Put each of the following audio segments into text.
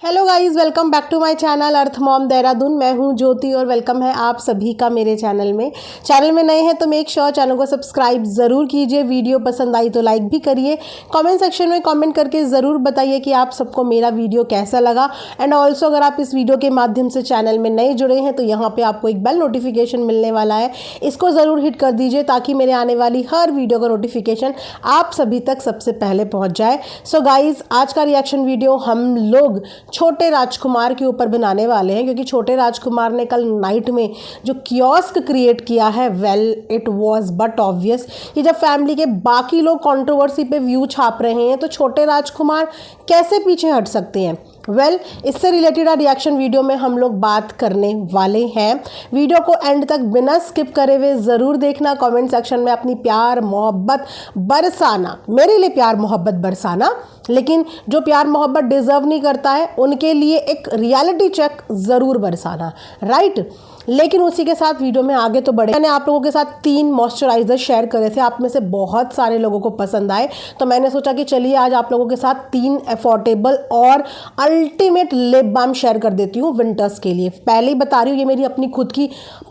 Hello guys, welcome back to my channel Earth Mom Dehradun. मैं हूं ज्योति और वेलकम है आप सभी का मेरे चैनल में नए हैं तो मेक श्योर चैनल को सब्सक्राइब ज़रूर कीजिए। वीडियो पसंद आई तो लाइक भी करिए। कमेंट सेक्शन में कमेंट करके ज़रूर बताइए कि आप सबको मेरा वीडियो कैसा लगा। एंड ऑल्सो अगर आप इस वीडियो के माध्यम से चैनल में नए जुड़े हैं तो यहाँ पर आपको एक बेल नोटिफिकेशन मिलने वाला है, इसको ज़रूर हिट कर दीजिए ताकि मेरे आने वाली हर वीडियो का नोटिफिकेशन आप सभी तक सबसे पहले पहुँच जाए। सो गाइज़, आज का रिएक्शन वीडियो हम लोग छोटे राजकुमार के ऊपर बनाने वाले हैं, क्योंकि छोटे राजकुमार ने कल नाइट में जो कियोस्क क्रिएट किया है, well it was but obvious कि जब फैमिली के बाकी लोग कंट्रोवर्सी पे व्यू छाप रहे हैं तो छोटे राजकुमार कैसे पीछे हट सकते हैं। इससे रिलेटेड रिएक्शन वीडियो में हम लोग बात करने वाले हैं। वीडियो को एंड तक बिना स्किप करे हुए ज़रूर देखना। कमेंट सेक्शन में अपनी प्यार मोहब्बत बरसाना, मेरे लिए प्यार मोहब्बत बरसाना, लेकिन जो प्यार मोहब्बत डिज़र्व नहीं करता है उनके लिए एक रियलिटी चेक ज़रूर बरसाना, राइट। लेकिन उसी के साथ वीडियो में आगे तो बढ़े। मैंने आप लोगों के साथ 3 मॉइस्चराइजर शेयर करे थे, आप में से बहुत सारे लोगों को पसंद आए, तो मैंने सोचा कि चलिए आज आप लोगों के साथ 3 अफोर्डेबल और अल्टीमेट लिप बाम शेयर कर देती हूँ विंटर्स के लिए। पहले ही बता रही हूँ, ये मेरी अपनी खुद की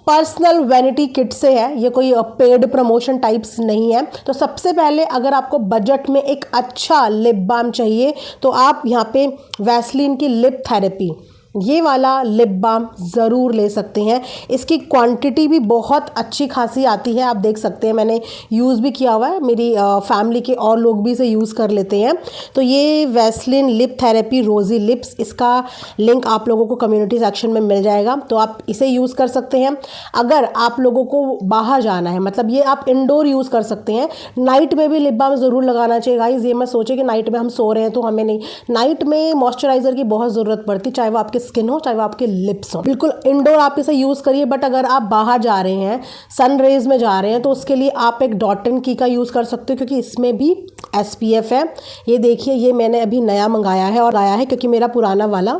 पर्सनल वैनिटी किट से है, ये कोई पेड प्रमोशन टाइप्स नहीं है। तो सबसे पहले अगर आपको बजट में एक अच्छा लिप बाम चाहिए तो आप यहाँ पे वैसलीन की लिप थेरेपी, ये वाला लिप बाम ज़रूर ले सकते हैं। इसकी क्वांटिटी भी बहुत अच्छी खासी आती है, आप देख सकते हैं, मैंने यूज़ भी किया हुआ है, मेरी फैमिली के और लोग भी इसे यूज़ कर लेते हैं। तो ये वैसलीन लिप थेरेपी रोज़ी लिप्स, इसका लिंक आप लोगों को कम्युनिटी सेक्शन में मिल जाएगा, तो आप इसे यूज़ कर सकते हैं। अगर आप लोगों को बाहर जाना है, मतलब ये आप इंडोर यूज़ कर सकते हैं। नाइट में भी लिप बाम ज़रूर लगाना चाहिए गाइस। ये मत सोचे कि नाइट में हम सो रहे हैं तो हमें नहीं, नाइट में मॉइस्चराइज़र की बहुत ज़रूरत पड़ती, चाहे वो आपके स्किन हो चाहे वो आपके लिप्स हो। बिल्कुल इंडोर आप इसे यूज़ करिए, बट अगर आप बाहर जा रहे हैं, सन रेज में जा रहे हैं, तो उसके लिए आप एक डॉट एंड की का यूज़ कर सकते हो, क्योंकि इसमें भी SPF है। ये देखिए, ये मैंने अभी नया मंगाया है और आया है क्योंकि मेरा पुराना वाला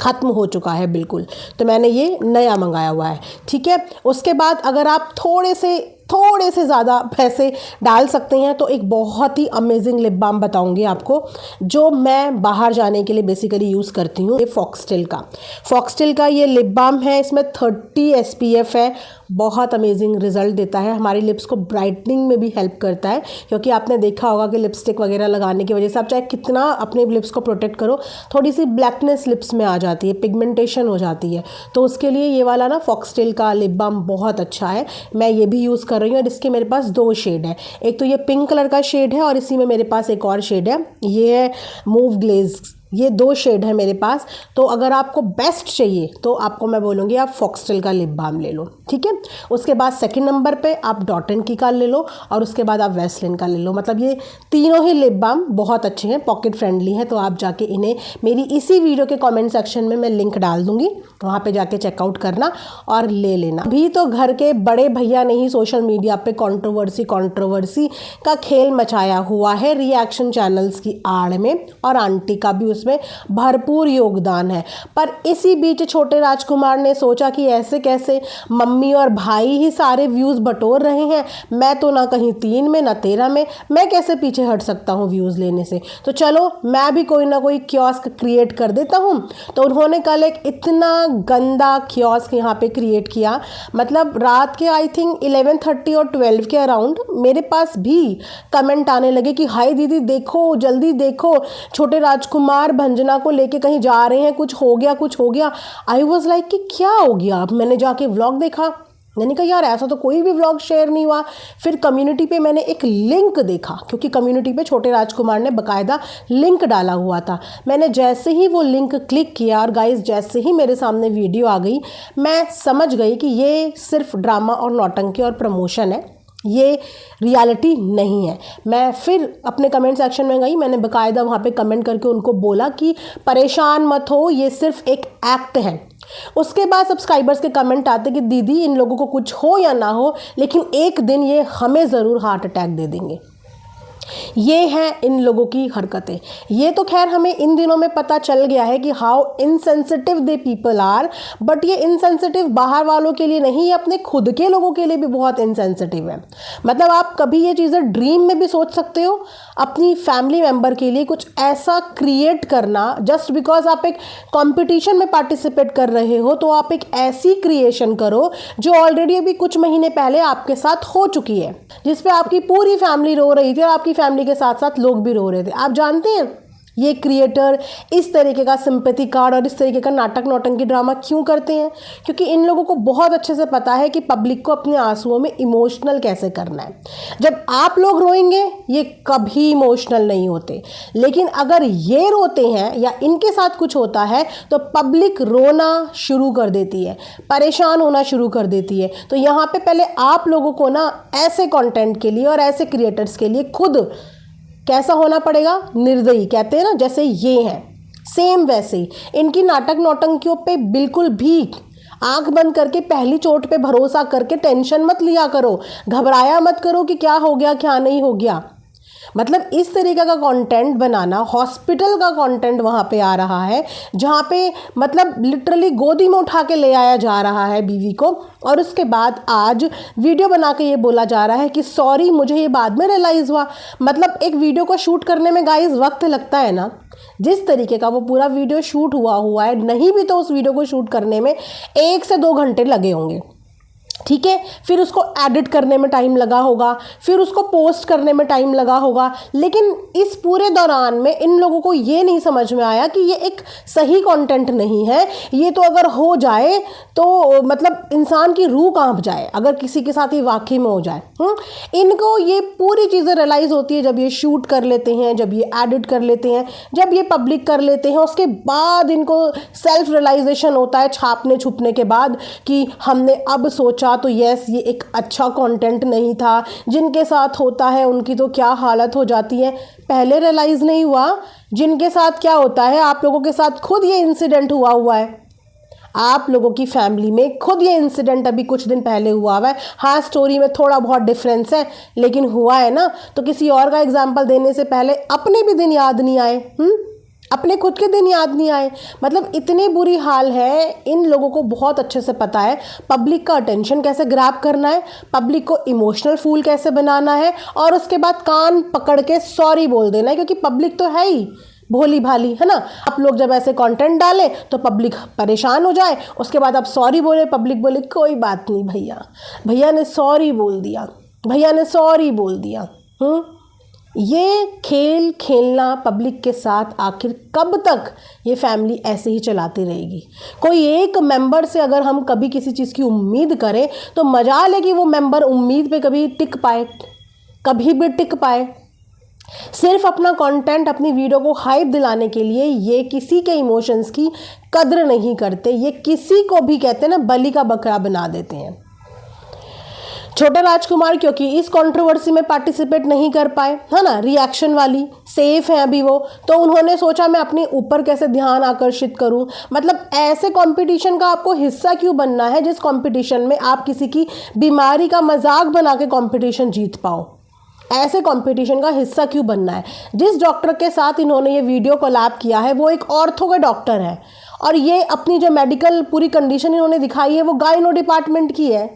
ख़त्म हो चुका है बिल्कुल, तो मैंने ये नया मंगाया हुआ है, ठीक है। उसके बाद अगर आप थोड़े से ज़्यादा पैसे डाल सकते हैं तो एक बहुत ही अमेजिंग लिप बाम बताऊंगी आपको, जो मैं बाहर जाने के लिए बेसिकली यूज़ करती हूँ। ये फॉक्सटेल का ये लिप बाम है, इसमें 30 SPF है, बहुत अमेजिंग रिजल्ट देता है, हमारी लिप्स को ब्राइटनिंग में भी हेल्प करता है। क्योंकि आपने देखा होगा कि लिपस्टिक वगैरह लगाने की वजह से आप चाहे कितना अपने लिप्स को प्रोटेक्ट करो, थोड़ी सी ब्लैकनेस लिप्स में आ जाती है, पिगमेंटेशन हो जाती है। तो उसके लिए ये वाला ना फॉक्सटेल का लिप बाम बहुत अच्छा है, मैं ये भी यूज़ कर रही हूँ। और इसके मेरे पास 2 शेड है, एक तो ये पिंक कलर का शेड है और इसी में मेरे पास एक और शेड है, ये है मूव ग्लेज। ये 2 शेड है मेरे पास। तो अगर आपको बेस्ट चाहिए तो आपको मैं बोलूँगी आप फॉक्सटेल का लिप बाम ले लो, ठीक है। उसके बाद सेकंड नंबर पे आप डॉट एंड की का ले लो और उसके बाद आप वैसलीन का ले लो। मतलब ये तीनों ही लिप बाम बहुत अच्छे हैं, पॉकेट फ्रेंडली हैं, तो आप जाके इन्हें मेरी इसी वीडियो के कमेंट सेक्शन में मैं लिंक डाल दूँगी, वहाँ पे जाके चेकआउट करना और ले लेना। अभी तो घर के बड़े भैया ने ही सोशल मीडिया पे कंट्रोवर्सी का खेल मचाया हुआ है रिएक्शन चैनल्स की आड़ में, और आंटी का भी में भरपूर योगदान है। पर इसी बीच छोटे राजकुमार ने सोचा कि ऐसे कैसे, मम्मी और भाई ही सारे व्यूज बटोर रहे हैं, मैं तो ना कहीं 3 में ना 13 में, मैं कैसे पीछे हट सकता हूँ व्यूज लेने से। तो चलो मैं भी कोई ना कोई कियोस्क क्रिएट कर देता हूँ। तो उन्होंने कल एक इतना गंदा कियोस्क यहाँ पे क्रिएट किया, मतलब रात के आई थिंक 11:30 और 12 के अराउंड मेरे पास भी कमेंट आने लगे कि हाय दीदी देखो, जल्दी देखो, छोटे राजकुमार भंजना को लेके कहीं जा रहे हैं, कुछ हो गया। आई वॉज लाइक कि क्या हो गया। अब मैंने जाके व्लॉग देखा, मैंने कहा यार ऐसा तो कोई भी व्लॉग शेयर नहीं हुआ। फिर कम्युनिटी पे मैंने एक लिंक देखा, क्योंकि कम्युनिटी पे छोटे राजकुमार ने बकायदा लिंक डाला हुआ था। मैंने जैसे ही वो लिंक क्लिक किया और गाइस जैसे ही मेरे सामने वीडियो आ गई, मैं समझ गई कि ये सिर्फ ड्रामा और नौटंकी और प्रमोशन है, ये रियलिटी नहीं है। मैं फिर अपने कमेंट सेक्शन में गई, मैंने बकायदा वहाँ पे कमेंट करके उनको बोला कि परेशान मत हो, ये सिर्फ एक एक्ट है। उसके बाद सब्सक्राइबर्स के कमेंट आते कि दीदी इन लोगों को कुछ हो या ना हो, लेकिन एक दिन ये हमें ज़रूर हार्ट अटैक दे देंगे। ये हैं इन लोगों की हरकतें। ये तो खैर हमें इन दिनों में पता चल गया है कि how insensitive they people are, but ये इनसेंसिटिव बाहर वालों के लिए नहीं, ये अपने खुद के लोगों के लिए भी बहुत इनसेंसिटिव है। मतलब आप कभी ये चीज़ें ड्रीम में भी सोच सकते हो अपनी फैमिली मेम्बर के लिए कुछ ऐसा क्रिएट करना, जस्ट बिकॉज आप एक कॉम्पिटिशन में पार्टिसिपेट कर रहे हो, तो आप एक ऐसी क्रिएशन करो जो ऑलरेडी अभी कुछ महीने पहले आपके साथ हो चुकी है, जिसपे आपकी पूरी फैमिली रो रही थी और आपकी फैमिली के साथ साथ लोग भी रो रहे थे। आप जानते हैं ये क्रिएटर इस तरीके का सिंपैथी कार्ड और इस तरीके का नाटक नौटंकी ड्रामा क्यों करते हैं? क्योंकि इन लोगों को बहुत अच्छे से पता है कि पब्लिक को अपने आंसुओं में इमोशनल कैसे करना है। जब आप लोग रोएंगे ये कभी इमोशनल नहीं होते, लेकिन अगर ये रोते हैं या इनके साथ कुछ होता है तो पब्लिक रोना शुरू कर देती है, परेशान होना शुरू कर देती है। तो यहाँ पे पहले आप लोगों को ना ऐसे कंटेंट के लिए और ऐसे क्रिएटर्स के लिए खुद कैसा होना पड़ेगा, निर्दयी कहते हैं ना, जैसे ये हैं सेम वैसे ही इनकी नाटक नौटंकियों पे बिल्कुल भी आंख बंद करके पहली चोट पे भरोसा करके टेंशन मत लिया करो, घबराया मत करो कि क्या हो गया क्या नहीं हो गया। मतलब इस तरीके का कंटेंट बनाना, हॉस्पिटल का कंटेंट वहाँ पे आ रहा है जहाँ पे मतलब लिटरली गोदी में उठा के ले आया जा रहा है बीवी को, और उसके बाद आज वीडियो बना के ये बोला जा रहा है कि सॉरी मुझे ये बाद में रियलाइज़ हुआ। मतलब एक वीडियो को शूट करने में गाइस वक्त लगता है ना, जिस तरीके का वो पूरा वीडियो शूट हुआ है, नहीं भी तो उस वीडियो को शूट करने में 1 से 2 घंटे लगे होंगे, ठीक है। फिर उसको एडिट करने में टाइम लगा होगा, फिर उसको पोस्ट करने में टाइम लगा होगा, लेकिन इस पूरे दौरान में इन लोगों को ये नहीं समझ में आया कि ये एक सही कंटेंट नहीं है। ये तो अगर हो जाए तो मतलब इंसान की रूह कांप जाए अगर किसी के साथ ये वाकई में हो जाए। इनको ये पूरी चीज़ें रियलाइज़ होती है जब ये शूट कर लेते हैं, जब ये एडिट कर लेते हैं, जब ये पब्लिक कर लेते हैं, उसके बाद इनको सेल्फ रियलाइजेशन होता है छापने छुपने के बाद कि हमने अब सोचा तो यस ये एक अच्छा कंटेंट नहीं था। जिनके साथ होता है उनकी तो क्या हालत हो जाती है, पहले रियलाइज़ नहीं हुआ जिनके साथ क्या होता है। आप लोगों के साथ खुद ये इंसिडेंट हुआ है, आप लोगों की फैमिली में खुद ये इंसिडेंट अभी कुछ दिन पहले हुआ है। हाँ स्टोरी में थोड़ा बहुत डिफरेंस है लेकिन हुआ है ना। तो किसी और का एग्जाम्पल देने से पहले अपने भी दिन याद नहीं आए, अपने खुद के दिन याद नहीं आए। मतलब इतनी बुरी हाल है, इन लोगों को बहुत अच्छे से पता है पब्लिक का अटेंशन कैसे ग्रैब करना है, पब्लिक को इमोशनल फूल कैसे बनाना है, और उसके बाद कान पकड़ के सॉरी बोल देना है, क्योंकि पब्लिक तो है ही भोली भाली, है ना। आप लोग जब ऐसे कंटेंट डालें तो पब्लिक परेशान हो जाए, उसके बाद आप सॉरी बोले, पब्लिक बोले कोई बात नहीं भैया ने सॉरी बोल दिया, भैया ने सॉरी बोल दिया। ये खेल खेलना पब्लिक के साथ आखिर कब तक ये फैमिली ऐसे ही चलाती रहेगी? कोई एक मेंबर से अगर हम कभी किसी चीज़ की उम्मीद करें तो मजाल है कि वो मेंबर उम्मीद पे कभी टिक पाए, कभी भी टिक पाए। सिर्फ अपना कंटेंट, अपनी वीडियो को हाइप दिलाने के लिए ये किसी के इमोशंस की कद्र नहीं करते। ये किसी को भी कहते हैं ना बलि का बकरा बना देते हैं। छोटा राजकुमार क्योंकि इस कंट्रोवर्सी में पार्टिसिपेट नहीं कर पाए, है ना, रिएक्शन वाली सेफ है अभी वो, तो उन्होंने सोचा मैं अपने ऊपर कैसे ध्यान आकर्षित करूं। मतलब ऐसे कंपटीशन का आपको हिस्सा क्यों बनना है जिस कंपटीशन में आप किसी की बीमारी का मजाक बना के कंपटीशन जीत पाओ? ऐसे कंपटीशन का हिस्सा क्यों बनना है? जिस डॉक्टर के साथ इन्होंने ये वीडियो कोलैब किया है वो एक ऑर्थो का डॉक्टर है, और ये अपनी जो मेडिकल पूरी कंडीशन इन्होंने दिखाई है वो गायनो डिपार्टमेंट की है।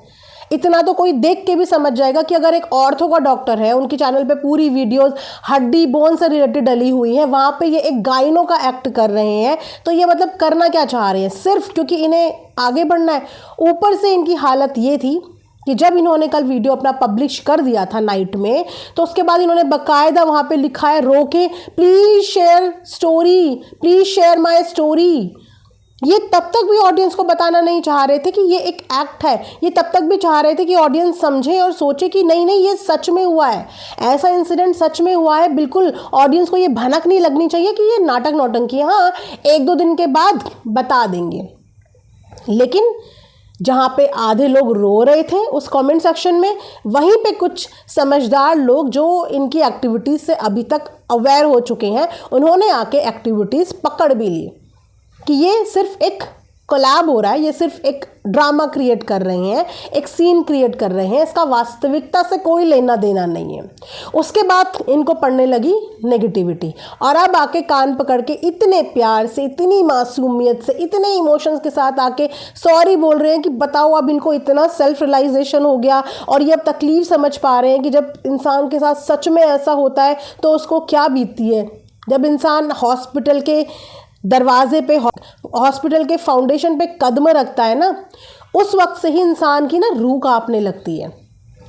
इतना तो कोई देख के भी समझ जाएगा कि अगर एक ऑर्थो का डॉक्टर है, उनके चैनल पे पूरी वीडियोस हड्डी बोन से रिलेटेड डली हुई है, वहाँ पे ये एक गायनो का एक्ट कर रहे हैं, तो ये मतलब करना क्या चाह रहे हैं? सिर्फ क्योंकि इन्हें आगे बढ़ना है। ऊपर से इनकी हालत ये थी कि जब इन्होंने कल वीडियो अपना पब्लिश कर दिया था नाइट में, तो उसके बाद इन्होंने बाकायदा वहाँ पे लिखा है रो के, please share story, please share my story. ये तब तक भी ऑडियंस को बताना नहीं चाह रहे थे कि ये एक एक्ट है, ये तब तक भी चाह रहे थे कि ऑडियंस समझे और सोचे कि नहीं नहीं ये सच में हुआ है, ऐसा इंसिडेंट सच में हुआ है। बिल्कुल ऑडियंस को ये भनक नहीं लगनी चाहिए कि ये नाटक नौटंकी है। हाँ 1-2 दिन के बाद बता देंगे, लेकिन जहाँ पे आधे लोग रो रहे थे उस कमेंट सेक्शन में, वहीं पे कुछ समझदार लोग जो इनकी एक्टिविटीज़ से अभी तक अवेयर हो चुके हैं, उन्होंने आके एक्टिविटीज़ पकड़ भी ली कि ये सिर्फ एक कोलैब हो रहा है, ये सिर्फ एक ड्रामा क्रिएट कर रहे हैं, एक सीन क्रिएट कर रहे हैं, इसका वास्तविकता से कोई लेना देना नहीं है। उसके बाद इनको पड़ने लगी नेगेटिविटी, और अब आके कान पकड़ के इतने प्यार से, इतनी मासूमियत से, इतने इमोशंस के साथ आके सॉरी बोल रहे हैं कि बताओ अब इनको इतना सेल्फ रियलाइजेशन हो गया और ये अब तकलीफ समझ पा रहे हैं कि जब इंसान के साथ सच में ऐसा होता है तो उसको क्या बीतती है। जब इंसान हॉस्पिटल के दरवाजे पे, हॉस्पिटल के फाउंडेशन पे कदम रखता है ना, उस वक्त से ही इंसान की ना रूह कांपने लगती है।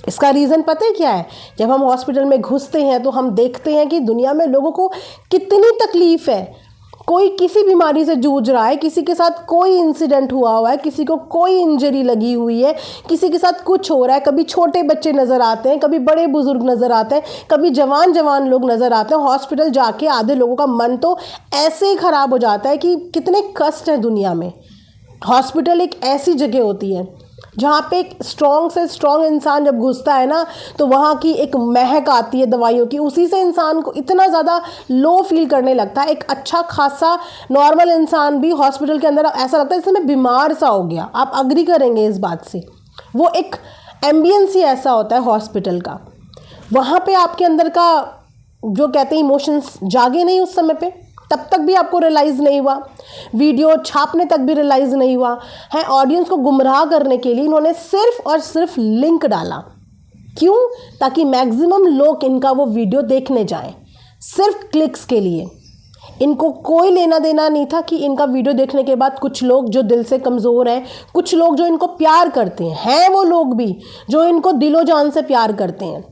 इसका रीज़न पता है क्या है? जब हम हॉस्पिटल में घुसते हैं तो हम देखते हैं कि दुनिया में लोगों को कितनी तकलीफ़ है। कोई किसी बीमारी से जूझ रहा है, किसी के साथ कोई इंसिडेंट हुआ है, किसी को कोई इंजरी लगी हुई है, किसी के साथ कुछ हो रहा है। कभी छोटे बच्चे नज़र आते हैं, कभी बड़े बुजुर्ग नज़र आते हैं, कभी जवान जवान लोग नज़र आते हैं। हॉस्पिटल जाके आधे लोगों का मन तो ऐसे ही ख़राब हो जाता है कि कितने कष्ट हैं दुनिया में। हॉस्पिटल एक ऐसी जगह होती है जहाँ पे एक स्ट्रॉन्ग से स्ट्रॉन्ग इंसान जब घुसता है ना, तो वहाँ की एक महक आती है दवाइयों की, उसी से इंसान को इतना ज़्यादा लो फील करने लगता है। एक अच्छा खासा नॉर्मल इंसान भी हॉस्पिटल के अंदर ऐसा लगता है जैसे मैं बीमार सा हो गया। आप अग्री करेंगे इस बात से। वो एक एम्बियंस ही ऐसा होता है हॉस्पिटल का। वहाँ पे आपके अंदर का जो कहते हैं इमोशंस जागे नहीं उस समय पे, तब तक भी आपको रियलाइज़ नहीं हुआ, वीडियो छापने तक भी रियलाइज़ नहीं हुआ है। ऑडियंस को गुमराह करने के लिए इन्होंने सिर्फ और सिर्फ लिंक डाला। क्यों? ताकि मैक्सिमम लोग इनका वो वीडियो देखने जाएं, सिर्फ क्लिक्स के लिए। इनको कोई लेना देना नहीं था कि इनका वीडियो देखने के बाद कुछ लोग जो दिल से कमज़ोर हैं, कुछ लोग जो इनको प्यार करते हैं वो लोग भी जो इनको दिलो जान से प्यार करते हैं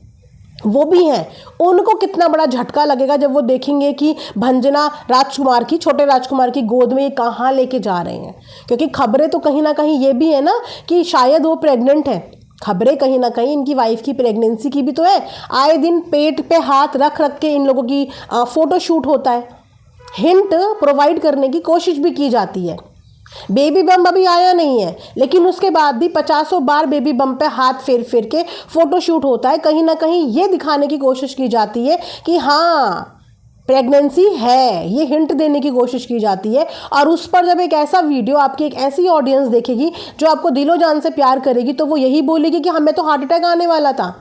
वो भी हैं, उनको कितना बड़ा झटका लगेगा जब वो देखेंगे कि भंजना राजकुमार की, छोटे राजकुमार की गोद में ये कहाँ लेके जा रहे हैं। क्योंकि खबरें तो कहीं ना कहीं ये भी है ना कि शायद वो प्रेग्नेंट है। खबरें कहीं ना कहीं इनकी वाइफ की प्रेगनेंसी की भी तो है। आए दिन पेट पे हाथ रख रख के इन लोगों की फ़ोटो शूट होता है। हिंट प्रोवाइड करने की कोशिश भी की जाती है। बेबी बम अभी आया नहीं है, लेकिन उसके बाद भी 50 बार बेबी बम पे हाथ फेर फेर के फ़ोटो शूट होता है। कहीं ना कहीं ये दिखाने की कोशिश की जाती है कि हाँ प्रेगनेंसी है, ये हिंट देने की कोशिश की जाती है। और उस पर जब एक ऐसा वीडियो आपकी एक ऐसी ऑडियंस देखेगी जो आपको दिलो जान से प्यार करेगी, तो वो यही बोलेगी कि हमें तो हार्ट अटैक आने वाला था।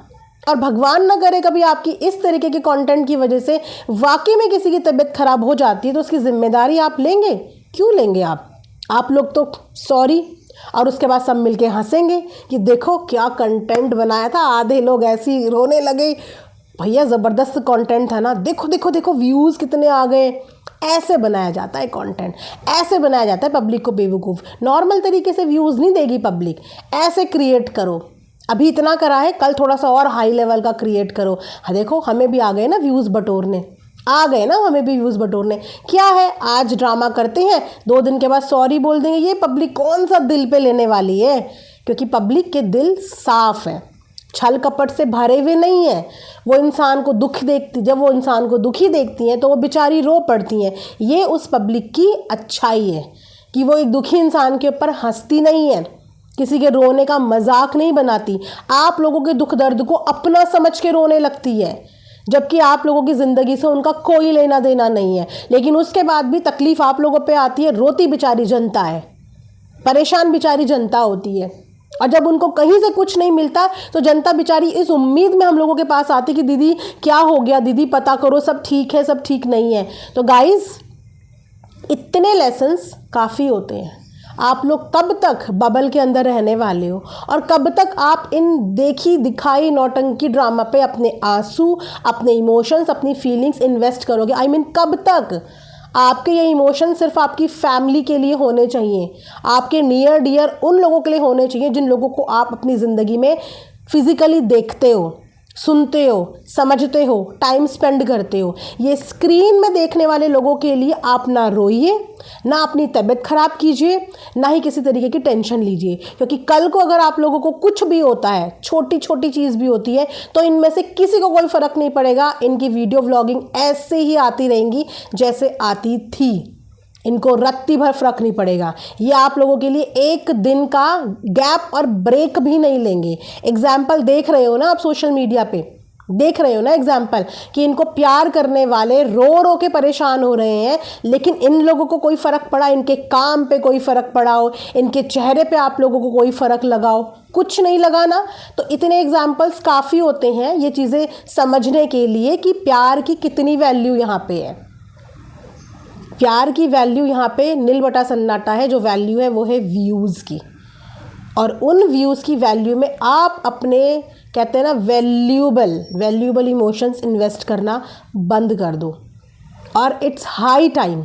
और भगवान ना करे कभी आपकी इस तरीके के कंटेंट की वजह से वाकई में किसी की तबीयत खराब हो जाती है, तो उसकी जिम्मेदारी आप लेंगे? क्यों लेंगे आप लोग तो सॉरी, और उसके बाद सब मिलके हंसेंगे कि देखो क्या कंटेंट बनाया था। आधे लोग ऐसे ही रोने लगे, भैया ज़बरदस्त कंटेंट था ना, देखो देखो देखो व्यूज़ कितने आ गए। ऐसे बनाया जाता है कंटेंट, ऐसे बनाया जाता है पब्लिक को बेवकूफ़। नॉर्मल तरीके से व्यूज़ नहीं देगी पब्लिक, ऐसे क्रिएट करो। अभी इतना करा है, कल थोड़ा सा और हाई लेवल का क्रिएट करो। हाँ देखो हमें भी आ गए ना व्यूज़ बटोरने, आ गए ना हमें भी व्यूज़ बटोरने। क्या है, आज ड्रामा करते हैं, 2 दिन के बाद सॉरी बोल देंगे। ये पब्लिक कौन सा दिल पे लेने वाली है? क्योंकि पब्लिक के दिल साफ़ है, छल कपट से भरे हुए नहीं है। वो इंसान को दुख देखती, जब वो इंसान को दुखी देखती हैं तो वो बेचारी रो पड़ती हैं। ये उस पब्लिक की अच्छाई है कि वो एक दुखी इंसान के ऊपर हंसती नहीं है, किसी के रोने का मजाक नहीं बनाती। आप लोगों के दुख दर्द को अपना समझ के रोने लगती है, जबकि आप लोगों की ज़िंदगी से उनका कोई लेना देना नहीं है। लेकिन उसके बाद भी तकलीफ़ आप लोगों पे आती है। रोती बेचारी जनता है, परेशान बेचारी जनता होती है। और जब उनको कहीं से कुछ नहीं मिलता तो जनता बेचारी इस उम्मीद में हम लोगों के पास आती कि दीदी क्या हो गया, दीदी पता करो, सब ठीक है, सब ठीक नहीं है। तो गाइज़ इतने लेसन्स काफ़ी होते हैं। आप लोग कब तक बबल के अंदर रहने वाले हो, और कब तक आप इन देखी दिखाई नौटंकी ड्रामा पे अपने आंसू, अपने इमोशंस, अपनी फीलिंग्स इन्वेस्ट करोगे? आई मीन कब तक? आपके ये इमोशन सिर्फ आपकी फैमिली के लिए होने चाहिए, आपके नियर डियर उन लोगों के लिए होने चाहिए जिन लोगों को आप अपनी ज़िंदगी में फिज़िकली देखते हो, सुनते हो, समझते हो, टाइम स्पेंड करते हो। ये स्क्रीन में देखने वाले लोगों के लिए आप ना रोइए, ना अपनी तबीयत ख़राब कीजिए, ना ही किसी तरीके की टेंशन लीजिए। क्योंकि कल को अगर आप लोगों को कुछ भी होता है, छोटी छोटी चीज़ भी होती है, तो इनमें से किसी को कोई फ़र्क नहीं पड़ेगा। इनकी वीडियो व्लॉगिंग ऐसे ही आती रहेंगी जैसे आती थी, इनको रत्ती भर फ़र्क नहीं पड़ेगा। ये आप लोगों के लिए एक दिन का गैप और ब्रेक भी नहीं लेंगे। एग्जाम्पल देख रहे हो ना आप सोशल मीडिया पे, देख रहे हो ना एग्जाम्पल कि इनको प्यार करने वाले रो रो के परेशान हो रहे हैं, लेकिन इन लोगों को कोई फ़र्क पड़ा, इनके काम पे कोई फ़र्क पड़ा हो, इनके चेहरे पे आप लोगों को कोई फ़र्क लगाओ? कुछ नहीं लगा ना। तो इतने एग्जाम्पल्स काफ़ी होते हैं ये चीज़ें समझने के लिए कि प्यार की कितनी वैल्यू यहाँ पे है। प्यार की वैल्यू यहाँ पे नील बटा सन्नाटा है। जो वैल्यू है वो है व्यूज़ की, और उन व्यूज़ की वैल्यू में आप अपने कहते हैं ना वैल्यूबल इमोशंस इन्वेस्ट करना बंद कर दो। और इट्स हाई टाइम।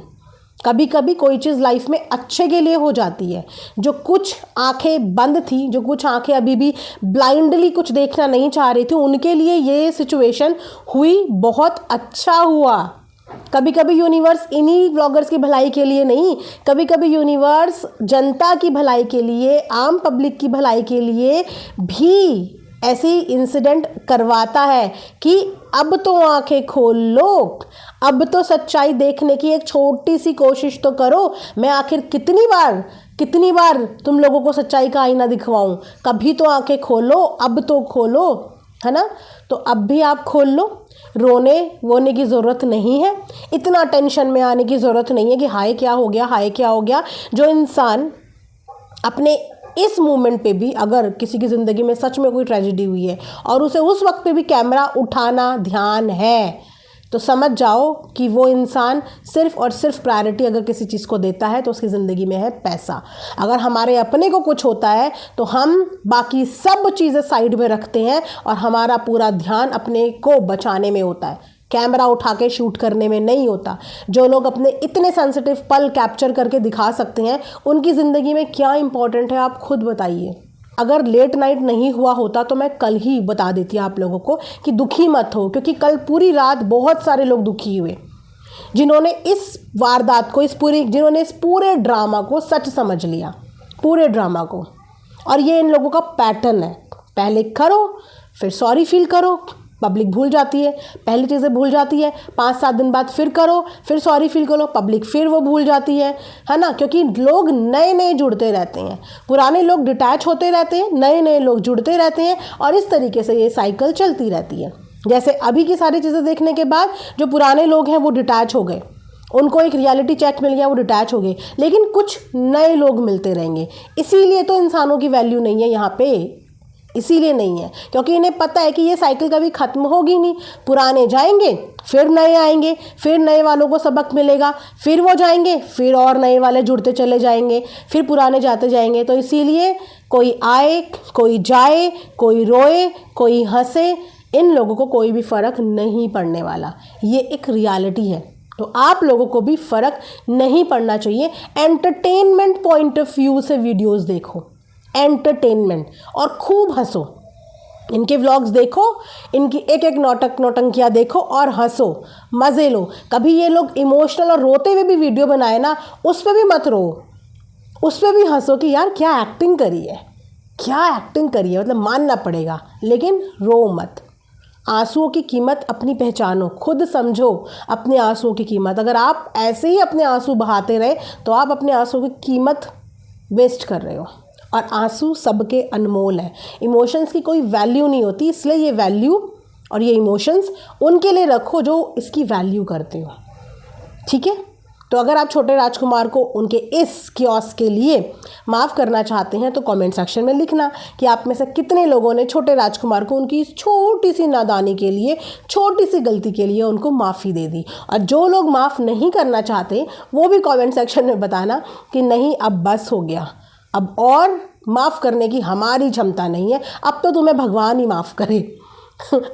कभी कभी कोई चीज़ लाइफ में अच्छे के लिए हो जाती है। जो कुछ आंखें बंद थी, जो कुछ आंखें अभी भी ब्लाइंडली कुछ देखना नहीं चाह रही थी, उनके लिए ये सिचुएशन हुई, बहुत अच्छा हुआ। कभी कभी यूनिवर्स इन्हीं व्लॉगर्स की भलाई के लिए नहीं, कभी कभी यूनिवर्स जनता की भलाई के लिए, आम पब्लिक की भलाई के लिए भी ऐसी इंसिडेंट करवाता है कि अब तो आंखें खोल लो, अब तो सच्चाई देखने की एक छोटी सी कोशिश तो करो। मैं आखिर कितनी बार तुम लोगों को सच्चाई का आईना दिखवाऊं? कभी तो आंखें खोलो, अब तो खोलो, है ना? तो अब भी आप खोल लो। रोने वोने की ज़रूरत नहीं है, इतना टेंशन में आने की ज़रूरत नहीं है कि हाय क्या हो गया। जो इंसान अपने इस मोमेंट पे भी, अगर किसी की ज़िंदगी में सच में कोई ट्रेजेडी हुई है और उसे उस वक्त पे भी कैमरा उठाना ध्यान है, तो समझ जाओ कि वो इंसान सिर्फ़ और सिर्फ प्रायोरिटी अगर किसी चीज़ को देता है तो उसकी ज़िंदगी में है पैसा। अगर हमारे अपने को कुछ होता है तो हम बाकी सब चीज़ें साइड में रखते हैं और हमारा पूरा ध्यान अपने को बचाने में होता है, कैमरा उठा के शूट करने में नहीं होता। जो लोग अपने इतने सेंसिटिव पल कैप्चर करके दिखा सकते हैं, उनकी ज़िंदगी में क्या इंपॉर्टेंट है आप खुद बताइए। अगर लेट नाइट नहीं हुआ होता तो मैं कल ही बता देती आप लोगों को कि दुखी मत हो, क्योंकि कल पूरी रात बहुत सारे लोग दुखी हुए जिन्होंने इस वारदात को, जिन्होंने इस पूरे ड्रामा को सच समझ लिया, पूरे ड्रामा को। और ये इन लोगों का पैटर्न है, पहले करो फिर सॉरी फील करो, पब्लिक भूल जाती है, पहली चीज़ें भूल जाती है, 5-7 दिन बाद फिर करो, फिर सॉरी फील करो, पब्लिक फिर वो भूल जाती है ना? क्योंकि लोग नए जुड़ते रहते हैं, पुराने लोग डिटैच होते रहते हैं, नए लोग जुड़ते रहते हैं, और इस तरीके से ये साइकिल चलती रहती है। जैसे अभी की सारी चीज़ें देखने के बाद जो पुराने लोग हैं वो डिटैच हो गए, उनको एक रियलिटी चेक मिल गया, वो डिटैच हो गए, लेकिन कुछ नए लोग मिलते रहेंगे। इसीलिए तो इंसानों की वैल्यू नहीं है यहाँ पे, इसीलिए नहीं है क्योंकि इन्हें पता है कि ये साइकिल कभी ख़त्म होगी नहीं। पुराने जाएंगे, फिर नए आएंगे, फिर नए वालों को सबक मिलेगा, फिर वो जाएंगे, फिर और नए वाले जुड़ते चले जाएंगे, फिर पुराने जाते जाएंगे। तो इसीलिए कोई आए, कोई जाए, कोई रोए, कोई हंसे, इन लोगों को कोई भी फ़र्क नहीं पड़ने वाला। ये एक रियलिटी है, तो आप लोगों को भी फ़र्क नहीं पड़ना चाहिए। एंटरटेनमेंट पॉइंट ऑफ व्यू से वीडियोज़ देखो, एंटरटेनमेंट, और खूब हंसो। इनके व्लॉग्स देखो, इनकी एक नौटंकियाँ देखो और हंसो, मज़े लो। कभी ये लोग इमोशनल और रोते हुए भी वीडियो बनाए ना, उस पर भी मत रो, उस पर भी हंसो कि यार क्या एक्टिंग करी है, मतलब मानना पड़ेगा, लेकिन रो मत। आंसुओं की कीमत अपनी पहचानो, खुद समझो अपने आंसुओं की कीमत। अगर आप ऐसे ही अपने आंसू बहाते रहे तो आप अपने आंसुओं की कीमत वेस्ट कर रहे हो, और आंसू सबके अनमोल है। इमोशंस की कोई वैल्यू नहीं होती, इसलिए ये वैल्यू और ये इमोशंस उनके लिए रखो जो इसकी वैल्यू करते हो, ठीक है? तो अगर आप छोटे राजकुमार को उनके इस कियोस्क के लिए माफ़ करना चाहते हैं तो कमेंट सेक्शन में लिखना कि आप में से कितने लोगों ने छोटे राजकुमार को उनकी इस छोटी सी नादानी के लिए, छोटी सी गलती के लिए उनको माफ़ी दे दी। और जो लोग माफ़ नहीं करना चाहते वो भी कमेंट सेक्शन में बताना कि नहीं अब बस हो गया, अब और माफ़ करने की हमारी क्षमता नहीं है, अब तो तुम्हें भगवान ही माफ़ करे,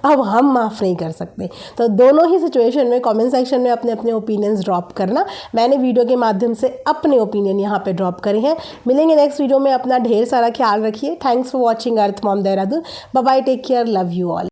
अब हम माफ़ नहीं कर सकते। तो दोनों ही सिचुएशन में कमेंट सेक्शन में अपने अपने ओपिनियंस ड्रॉप करना। मैंने वीडियो के माध्यम से अपने ओपिनियन यहाँ पे ड्रॉप करे हैं। मिलेंगे नेक्स्ट वीडियो में, अपना ढेर सारा ख्याल रखिए। Thanks for watching Earth Mom Dehradun. Bye bye, take care, love you all.